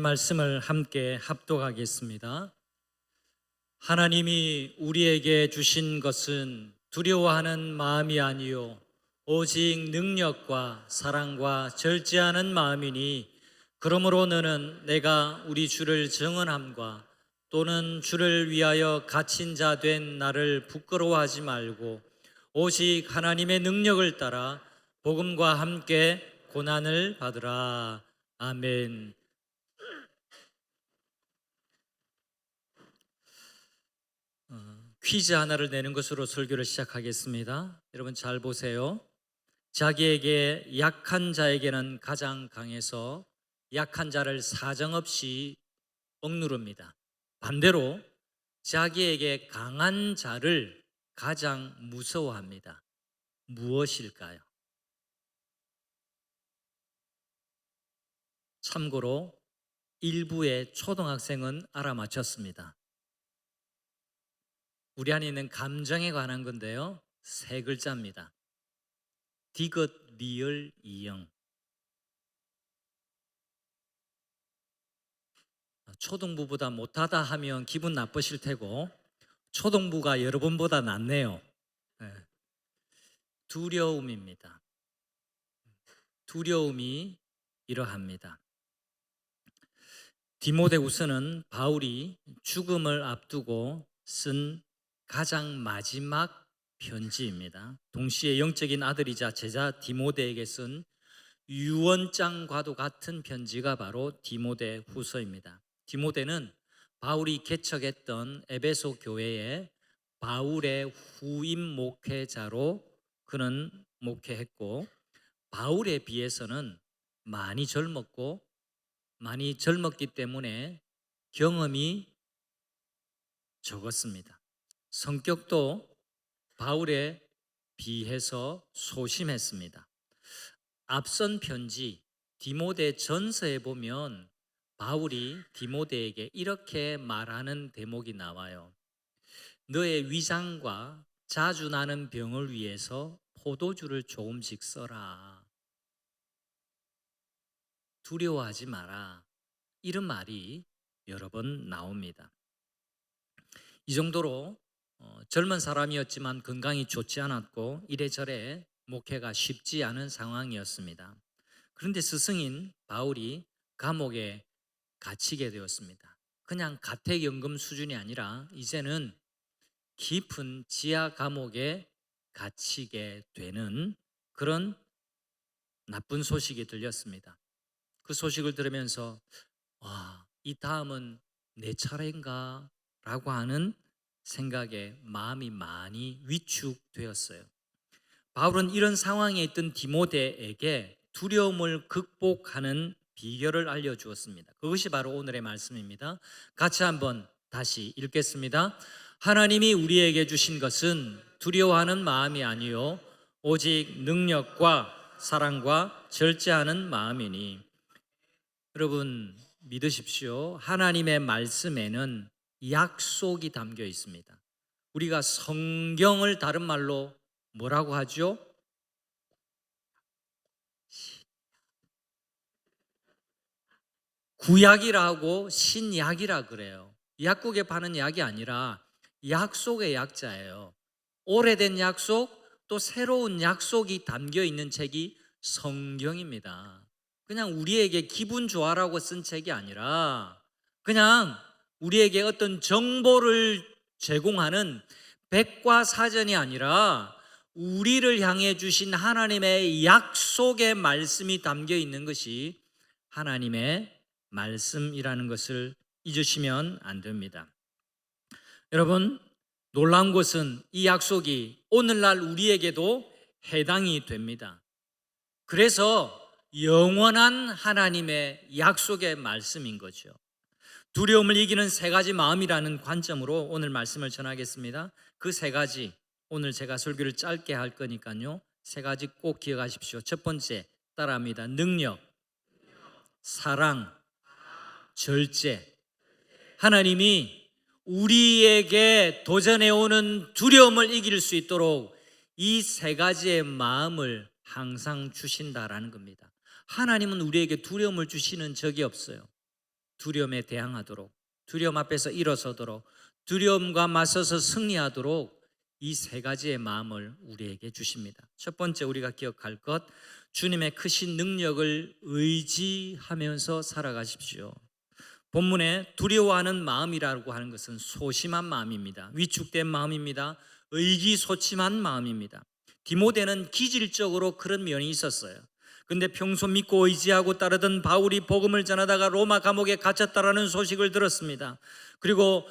말씀을 함께 합독하겠습니다. 하나님이 우리에게 주신 것은 두려워하는 마음이 아니요 오직 능력과 사랑과 절제하는 마음이니, 그러므로 너는 내가 우리 주를 정언함과 또는 주를 위하여 갇힌 자 된 나를 부끄러워하지 말고 오직 하나님의 능력을 따라 복음과 함께 고난을 받으라. 아멘. 퀴즈 하나를 내는 것으로 설교를 시작하겠습니다. 여러분 잘 보세요. 자기에게 약한 자에게는 가장 강해서 약한 자를 사정없이 억누릅니다. 반대로 자기에게 강한 자를 가장 무서워합니다. 무엇일까요? 참고로 일부의 초등학생은 알아맞혔습니다. 우리 안에 있는 감정에 관한 건데요, 세 글자입니다. 디귿, 리을, 이영. 초등부보다 못하다 하면 기분 나쁘실 테고, 초등부가 여러분보다 낫네요. 두려움입니다. 두려움이 이러합니다. 디모데후서는 바울이 죽음을 앞두고 쓴 가장 마지막 편지입니다. 동시에 영적인 아들이자 제자 디모데에게 쓴 유언장과도 같은 편지가 바로 디모데후서입니다. 디모데는 바울이 개척했던 에베소 교회에 바울의 후임 목회자로 그는 목회했고, 바울에 비해서는 많이 젊었기 때문에 경험이 적었습니다. 성격도 바울에 비해서 소심했습니다. 앞선 편지 디모데 전서에 보면 바울이 디모데에게 이렇게 말하는 대목이 나와요. 너의 위장과 자주 나는 병을 위해서 포도주를 조금씩 써라. 두려워하지 마라. 이런 말이 여러 번 나옵니다. 이 정도로 젊은 사람이었지만 건강이 좋지 않았고 이래저래 목회가 쉽지 않은 상황이었습니다. 그런데 스승인 바울이 감옥에 갇히게 되었습니다. 그냥 가택연금 수준이 아니라 이제는 깊은 지하 감옥에 갇히게 되는 그런 나쁜 소식이 들렸습니다. 그 소식을 들으면서 이 다음은 내 차례인가? 라고 하는 생각에 마음이 많이 위축되었어요. 바울은 이런 상황에 있던 디모데에게 두려움을 극복하는 비결을 알려주었습니다. 그것이 바로 오늘의 말씀입니다. 같이 한번 다시 읽겠습니다. 하나님이 우리에게 주신 것은 두려워하는 마음이 아니요 오직 능력과 사랑과 절제하는 마음이니. 여러분 믿으십시오. 하나님의 말씀에는 약속이 담겨 있습니다. 우리가 성경을 다른 말로 뭐라고 하죠? 구약이라고 신약이라 그래요. 약국에 파는 약이 아니라 약속의 약자예요. 오래된 약속, 또 새로운 약속이 담겨 있는 책이 성경입니다. 그냥 우리에게 기분 좋아라고 쓴 책이 아니라 그냥 우리에게 어떤 정보를 제공하는 백과사전이 아니라 우리를 향해 주신 하나님의 약속의 말씀이 담겨 있는 것이 하나님의 말씀이라는 것을 잊으시면 안 됩니다. 여러분, 놀라운 것은 이 약속이 오늘날 우리에게도 해당이 됩니다. 그래서 영원한 하나님의 약속의 말씀인 거죠. 두려움을 이기는 세 가지 마음이라는 관점으로 오늘 말씀을 전하겠습니다. 그 세 가지, 오늘 제가 설교를 짧게 할 거니까요, 세 가지 꼭 기억하십시오. 첫 번째, 따라합니다. 능력, 사랑, 절제. 하나님이 우리에게 도전해오는 두려움을 이길 수 있도록 이 세 가지의 마음을 항상 주신다라는 겁니다. 하나님은 우리에게 두려움을 주시는 적이 없어요. 두려움에 대항하도록, 두려움 앞에서 일어서도록, 두려움과 맞서서 승리하도록 이 세 가지의 마음을 우리에게 주십니다. 첫 번째 우리가 기억할 것, 주님의 크신 능력을 의지하면서 살아가십시오. 본문에 두려워하는 마음이라고 하는 것은 소심한 마음입니다. 위축된 마음입니다. 의기소침한 마음입니다. 디모데는 기질적으로 그런 면이 있었어요. 근데 평소 믿고 의지하고 따르던 바울이 복음을 전하다가 로마 감옥에 갇혔다라는 소식을 들었습니다. 그리고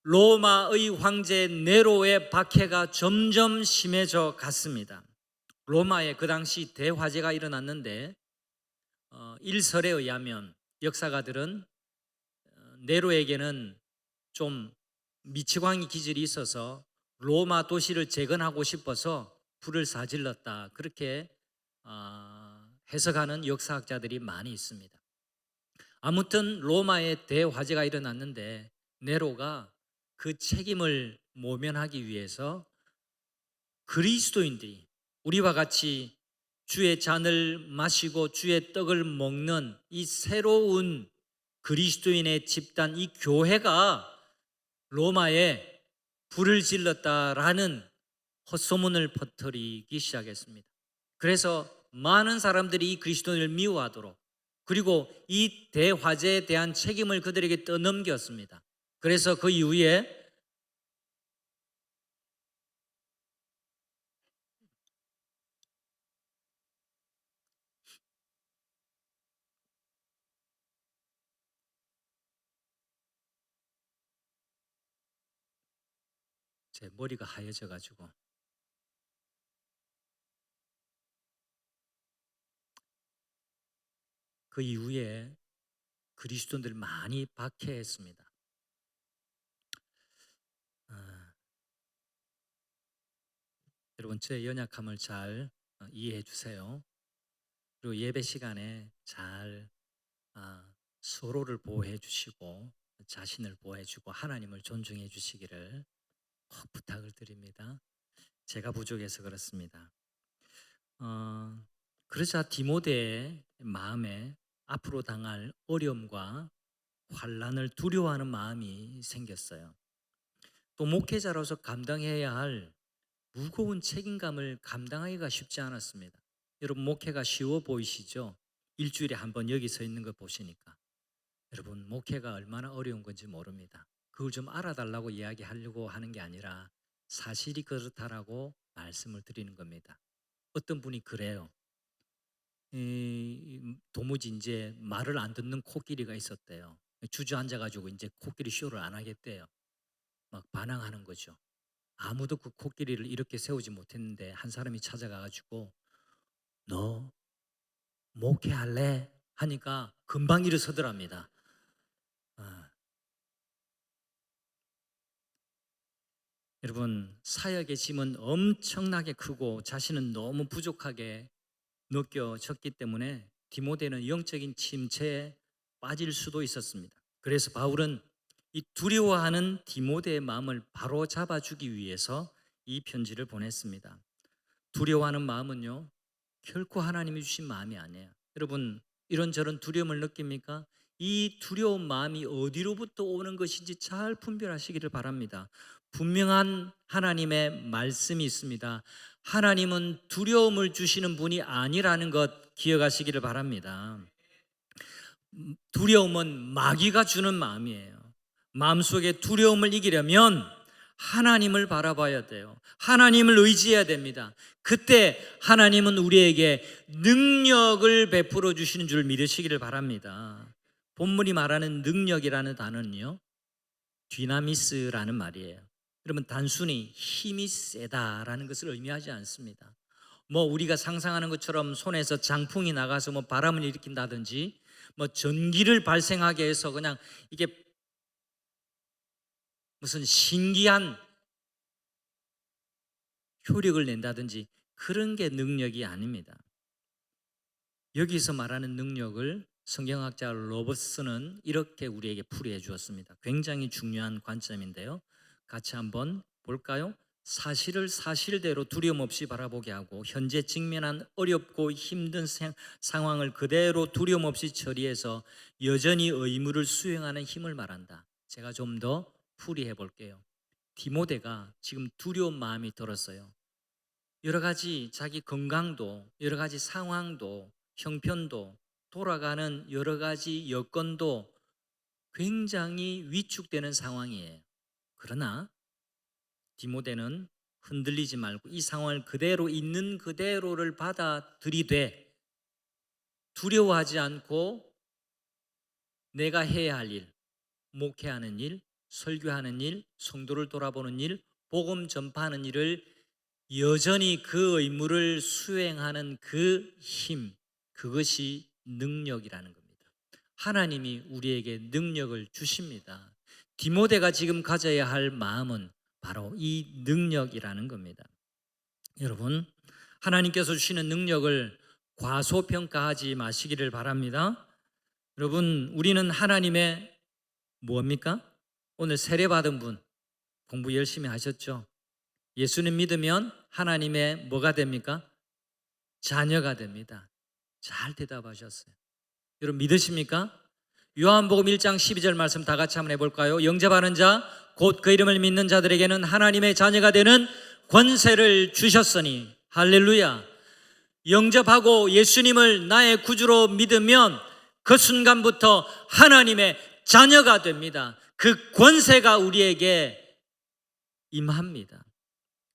로마의 황제 네로의 박해가 점점 심해져 갔습니다. 로마에 그 당시 대화재가 일어났는데 일설에 의하면 역사가들은 네로에게는 좀 미치광이 기질이 있어서 로마 도시를 재건하고 싶어서 불을 사질렀다, 그렇게 해석하는 역사학자들이 많이 있습니다. 아무튼 로마에 대화재가 일어났는데 네로가 그 책임을 모면하기 위해서 그리스도인들이, 우리와 같이 주의 잔을 마시고 주의 떡을 먹는 이 새로운 그리스도인의 집단, 이 교회가 로마에 불을 질렀다라는 헛소문을 퍼뜨리기 시작했습니다. 그래서 많은 사람들이 이 그리스도인을 미워하도록, 그리고 이 대화재에 대한 책임을 그들에게 떠넘겼습니다. 그래서 그 이후에 제 머리가 하얘져 가지고 그 이후에 그리스도인들 많이 박해했습니다. 여러분, 제 연약함을 잘 이해해 주세요. 그리고 예배 시간에 잘 서로를 보호해 주시고 자신을 보호해 주고 하나님을 존중해 주시기를 꼭 부탁을 드립니다. 제가 부족해서 그렇습니다. 그러자 디모데의 마음에 앞으로 당할 어려움과 환난을 두려워하는 마음이 생겼어요. 또 목회자로서 감당해야 할 무거운 책임감을 감당하기가 쉽지 않았습니다. 여러분, 목회가 쉬워 보이시죠? 일주일에 한 번 여기 서 있는 거 보시니까. 여러분, 목회가 얼마나 어려운 건지 모릅니다. 그걸 좀 알아달라고 이야기하려고 하는 게 아니라 사실이 그렇다라고 말씀을 드리는 겁니다. 어떤 분이 그래요. 도무지 이제 말을 안 듣는 코끼리가 있었대요. 주저앉아가지고 이제 코끼리 쇼를 안 하겠대요. 막 반항하는 거죠. 아무도 그 코끼리를 이렇게 세우지 못했는데 한 사람이 찾아가가지고 너 목회할래? 하니까 금방 일어서더랍니다. 여러분, 사역의 짐은 엄청나게 크고 자신은 너무 부족하게 느껴졌기 때문에 디모데는 영적인 침체에 빠질 수도 있었습니다. 그래서 바울은 이 두려워하는 디모데의 마음을 바로 잡아주기 위해서 이 편지를 보냈습니다. 두려워하는 마음은요, 결코 하나님이 주신 마음이 아니에요. 여러분, 이런저런 두려움을 느낍니까? 이 두려운 마음이 어디로부터 오는 것인지 잘 분별하시기를 바랍니다. 분명한 하나님의 말씀이 있습니다. 하나님은 두려움을 주시는 분이 아니라는 것 기억하시기를 바랍니다. 두려움은 마귀가 주는 마음이에요. 마음속에 두려움을 이기려면 하나님을 바라봐야 돼요. 하나님을 의지해야 됩니다. 그때 하나님은 우리에게 능력을 베풀어 주시는 줄 믿으시기를 바랍니다. 본문이 말하는 능력이라는 단어는요, 디나미스라는 말이에요. 여러분, 단순히 힘이 세다라는 것을 의미하지 않습니다. 뭐 우리가 상상하는 것처럼 손에서 장풍이 나가서 뭐 바람을 일으킨다든지 뭐 전기를 발생하게 해서 그냥 이게 무슨 신기한 효력을 낸다든지 그런 게 능력이 아닙니다. 여기서 말하는 능력을 성경학자 로버슨은 이렇게 우리에게 풀이해 주었습니다. 굉장히 중요한 관점인데요, 같이 한번 볼까요? 사실을 사실대로 두려움 없이 바라보게 하고 현재 직면한 어렵고 힘든 상황을 그대로 두려움 없이 처리해서 여전히 의무를 수행하는 힘을 말한다. 제가 좀 더 풀이해 볼게요. 디모데가 지금 두려운 마음이 들었어요. 여러 가지 자기 건강도, 여러 가지 상황도, 형편도, 돌아가는 여러 가지 여건도 굉장히 위축되는 상황이에요. 그러나 디모데는 흔들리지 말고 이 상황을 그대로 있는 그대로를 받아들이되 두려워하지 않고 내가 해야 할 일, 목회하는 일, 설교하는 일, 성도를 돌아보는 일, 복음 전파하는 일을 여전히 그 의무를 수행하는 그 힘, 그것이 능력이라는 겁니다. 하나님이 우리에게 능력을 주십니다. 디모데가 지금 가져야 할 마음은 바로 이 능력이라는 겁니다. 여러분, 하나님께서 주시는 능력을 과소평가하지 마시기를 바랍니다. 여러분, 우리는 하나님의 뭡니까? 오늘 세례받은 분 공부 열심히 하셨죠? 예수님 믿으면 하나님의 뭐가 됩니까? 자녀가 됩니다. 잘 대답하셨어요. 여러분 믿으십니까? 요한복음 1장 12절 말씀 다 같이 한번 해볼까요? 영접하는 자, 곧 그 이름을 믿는 자들에게는 하나님의 자녀가 되는 권세를 주셨으니. 할렐루야. 영접하고 예수님을 나의 구주로 믿으면 그 순간부터 하나님의 자녀가 됩니다. 그 권세가 우리에게 임합니다.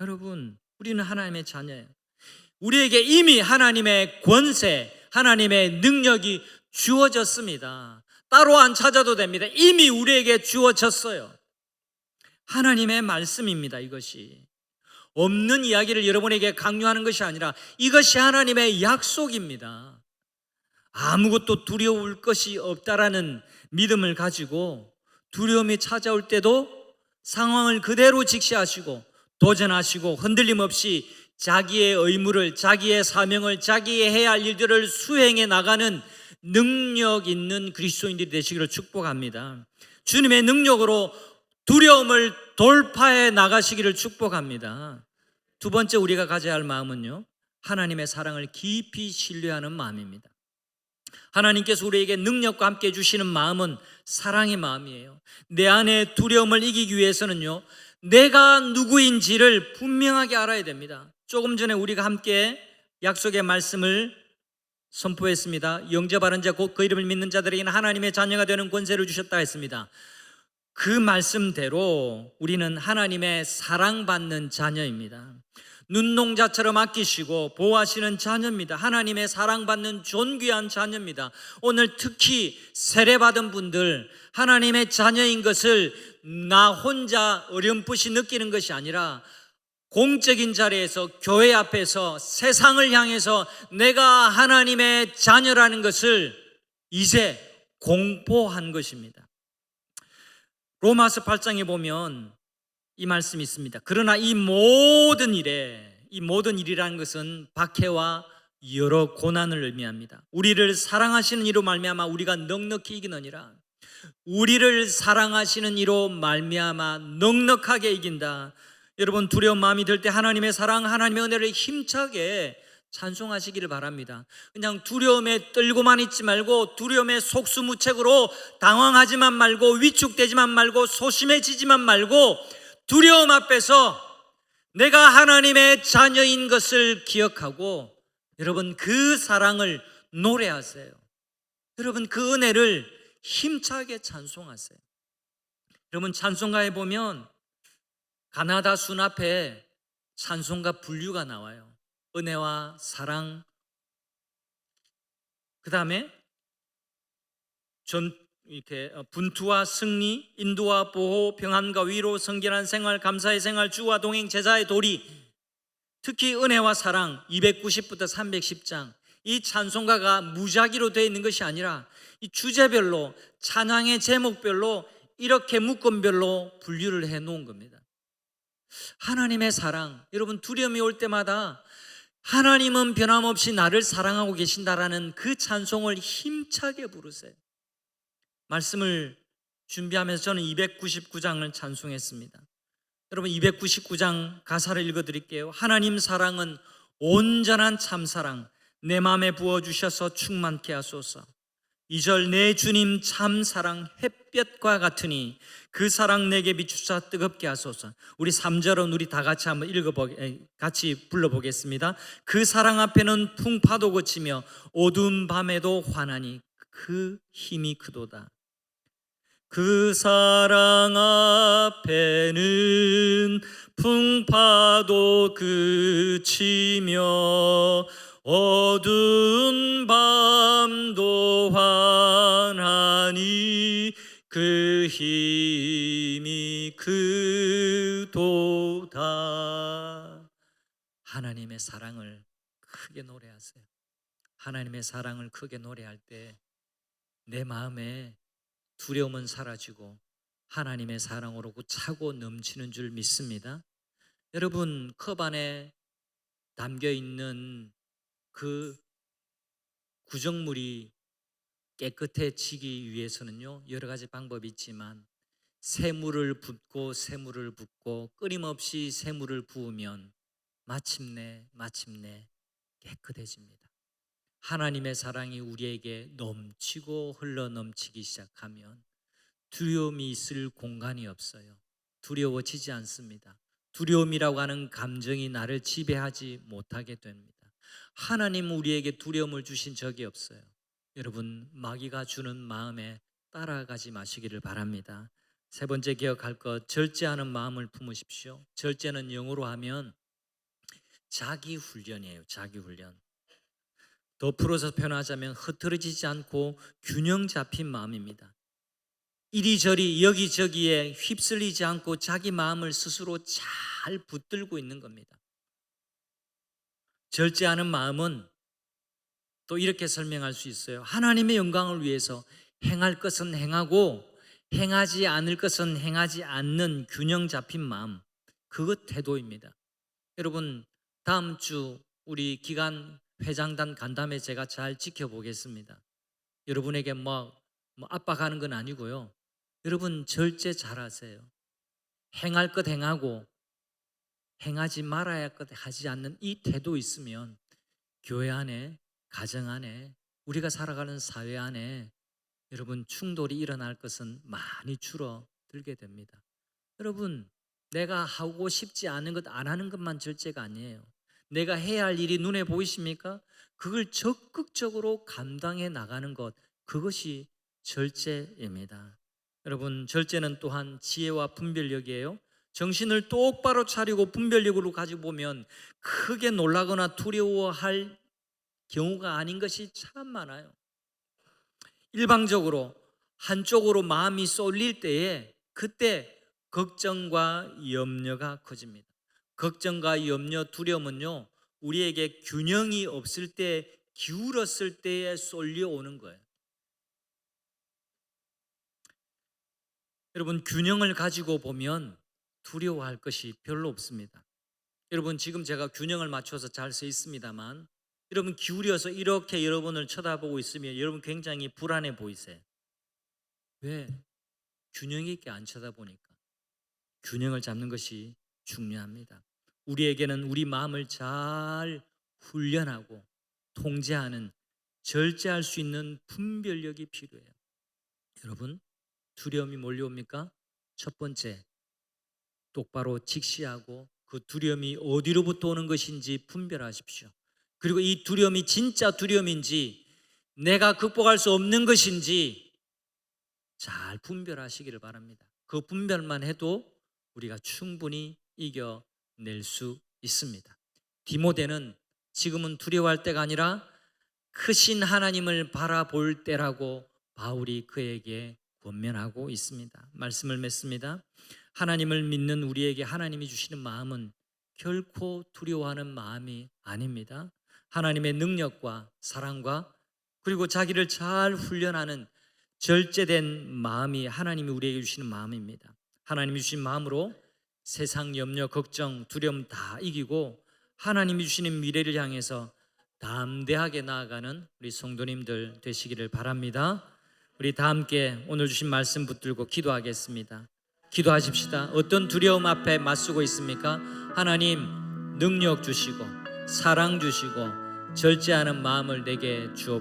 여러분, 우리는 하나님의 자녀예요. 우리에게 이미 하나님의 권세, 하나님의 능력이 주어졌습니다. 따로 안 찾아도 됩니다. 이미 우리에게 주어졌어요. 하나님의 말씀입니다. 이것이 없는 이야기를 여러분에게 강요하는 것이 아니라 이것이 하나님의 약속입니다. 아무것도 두려울 것이 없다라는 믿음을 가지고 두려움이 찾아올 때도 상황을 그대로 직시하시고 도전하시고 흔들림 없이 자기의 의무를, 자기의 사명을, 자기의 해야 할 일들을 수행해 나가는 능력 있는 그리스도인들이 되시기를 축복합니다. 주님의 능력으로 두려움을 돌파해 나가시기를 축복합니다. 두 번째 우리가 가져야 할 마음은요, 하나님의 사랑을 깊이 신뢰하는 마음입니다. 하나님께서 우리에게 능력과 함께 주시는 마음은 사랑의 마음이에요. 내 안에 두려움을 이기기 위해서는요, 내가 누구인지를 분명하게 알아야 됩니다. 조금 전에 우리가 함께 약속의 말씀을 선포했습니다. 영접하는 자, 곧 그 이름을 믿는 자들에게는 하나님의 자녀가 되는 권세를 주셨다 했습니다. 그 말씀대로 우리는 하나님의 사랑받는 자녀입니다. 눈동자처럼 아끼시고 보호하시는 자녀입니다. 하나님의 사랑받는 존귀한 자녀입니다. 오늘 특히 세례받은 분들, 하나님의 자녀인 것을 나 혼자 어렴풋이 느끼는 것이 아니라 공적인 자리에서, 교회 앞에서, 세상을 향해서 내가 하나님의 자녀라는 것을 이제 공포한 것입니다. 로마서 8장에 보면 이 말씀이 있습니다. 그러나 이 모든 일이라는 것은 박해와 여러 고난을 의미합니다. 우리를 사랑하시는 이로 말미암아 우리가 넉넉히 이기느니라. 우리를 사랑하시는 이로 말미암아 넉넉하게 이긴다. 여러분, 두려운 마음이 들 때 하나님의 사랑, 하나님의 은혜를 힘차게 찬송하시기를 바랍니다. 그냥 두려움에 떨고만 있지 말고, 두려움에 속수무책으로 당황하지만 말고, 위축되지만 말고, 소심해지지만 말고, 두려움 앞에서 내가 하나님의 자녀인 것을 기억하고 여러분 그 사랑을 노래하세요. 여러분 그 은혜를 힘차게 찬송하세요. 여러분 찬송가에 보면 가나다 순 앞에 찬송가 분류가 나와요. 은혜와 사랑, 그 다음에 분투와 승리, 인도와 보호, 평안과 위로, 성결한 생활, 감사의 생활, 주와 동행, 제자의 도리. 특히 은혜와 사랑 290부터 310장, 이 찬송가가 무작위로 되어 있는 것이 아니라 이 주제별로, 찬양의 제목별로 이렇게 묶음별로 분류를 해 놓은 겁니다. 하나님의 사랑, 여러분 두려움이 올 때마다 하나님은 변함없이 나를 사랑하고 계신다라는 그 찬송을 힘차게 부르세요. 말씀을 준비하면서 저는 299장을 찬송했습니다. 여러분 299장 가사를 읽어드릴게요. 하나님 사랑은 온전한 참사랑 내 마음에 부어주셔서 충만케 하소서. 2절 내 주님 참사랑 햇볕과 같으니 그 사랑 내게 비추사 뜨겁게 하소서. 우리 3절은 우리 다 같이 한번 같이 불러보겠습니다. 그 사랑 앞에는 풍파도 그치며 어두운 밤에도 환하니 그 힘이 크도다. 그 사랑 앞에는 풍파도 그치며 어두운 밤도 환하니 그 힘이 크도다. 하나님의 사랑을 크게 노래하세요. 하나님의 사랑을 크게 노래할 때 내 마음에 두려움은 사라지고 하나님의 사랑으로 차고 넘치는 줄 믿습니다. 여러분 컵 안에 담겨있는 그 구정물이 깨끗해지기 위해서는요 여러 가지 방법이 있지만 새물을 붓고 끊임없이 새물을 부으면 마침내 깨끗해집니다. 하나님의 사랑이 우리에게 넘치고 흘러넘치기 시작하면 두려움이 있을 공간이 없어요. 두려워지지 않습니다. 두려움이라고 하는 감정이 나를 지배하지 못하게 됩니다. 하나님은 우리에게 두려움을 주신 적이 없어요. 여러분 마귀가 주는 마음에 따라가지 마시기를 바랍니다. 세 번째 기억할 것, 절제하는 마음을 품으십시오. 절제는 영어로 하면 자기 훈련이에요. 자기 훈련. 더 풀어서 표현하자면 흐트러지지 않고 균형 잡힌 마음입니다. 이리저리 여기저기에 휩쓸리지 않고 자기 마음을 스스로 잘 붙들고 있는 겁니다. 절제하는 마음은 또 이렇게 설명할 수 있어요. 하나님의 영광을 위해서 행할 것은 행하고 행하지 않을 것은 행하지 않는 균형 잡힌 마음, 그것 태도입니다. 여러분 다음 주 우리 기간 회장단 간담회 제가 잘 지켜보겠습니다. 여러분에게 뭐 압박하는 건 아니고요. 여러분 절제 잘하세요. 행할 것 행하고 행하지 말아야 할 것 하지 않는 이 태도 있으면 교회 안에, 가정 안에, 우리가 살아가는 사회 안에 여러분 충돌이 일어날 것은 많이 줄어들게 됩니다. 여러분 내가 하고 싶지 않은 것 안 하는 것만 절제가 아니에요. 내가 해야 할 일이 눈에 보이십니까? 그걸 적극적으로 감당해 나가는 것, 그것이 절제입니다. 여러분 절제는 또한 지혜와 분별력이에요. 정신을 똑바로 차리고 분별력으로 가지고 보면 크게 놀라거나 두려워할 경우가 아닌 것이 참 많아요. 일방적으로 한쪽으로 마음이 쏠릴 때에 그때 걱정과 염려가 커집니다. 걱정과 염려, 두려움은요 우리에게 균형이 없을 때, 기울었을 때에 쏠려오는 거예요. 여러분 균형을 가지고 보면 두려워할 것이 별로 없습니다. 여러분 지금 제가 균형을 맞춰서 잘 서 있습니다만 여러분 기울여서 이렇게 여러분을 쳐다보고 있으면 여러분 굉장히 불안해 보이세요. 왜? 균형 있게 안 쳐다보니까. 균형을 잡는 것이 중요합니다. 우리에게는 우리 마음을 잘 훈련하고 통제하는, 절제할 수 있는 분별력이 필요해요. 여러분 두려움이 몰려옵니까? 첫 번째, 똑바로 직시하고 그 두려움이 어디로부터 오는 것인지 분별하십시오. 그리고 이 두려움이 진짜 두려움인지 내가 극복할 수 없는 것인지 잘 분별하시기를 바랍니다. 그 분별만 해도 우리가 충분히 이겨낼 수 있습니다. 디모데는 지금은 두려워할 때가 아니라 크신 하나님을 바라볼 때라고 바울이 그에게 권면하고 있습니다. 말씀을 맺습니다. 하나님을 믿는 우리에게 하나님이 주시는 마음은 결코 두려워하는 마음이 아닙니다. 하나님의 능력과 사랑과 그리고 자기를 잘 훈련하는 절제된 마음이 하나님이 우리에게 주시는 마음입니다. 하나님이 주신 마음으로 세상 염려, 걱정, 두려움 다 이기고 하나님이 주시는 미래를 향해서 담대하게 나아가는 우리 성도님들 되시기를 바랍니다. 우리 다 함께 오늘 주신 말씀 붙들고 기도하겠습니다. 기도하십시다. 어떤 두려움 앞에 맞서고 있습니까? 하나님, 능력 주시고 사랑 주시고 절제하는 마음을 내게 주옵소서.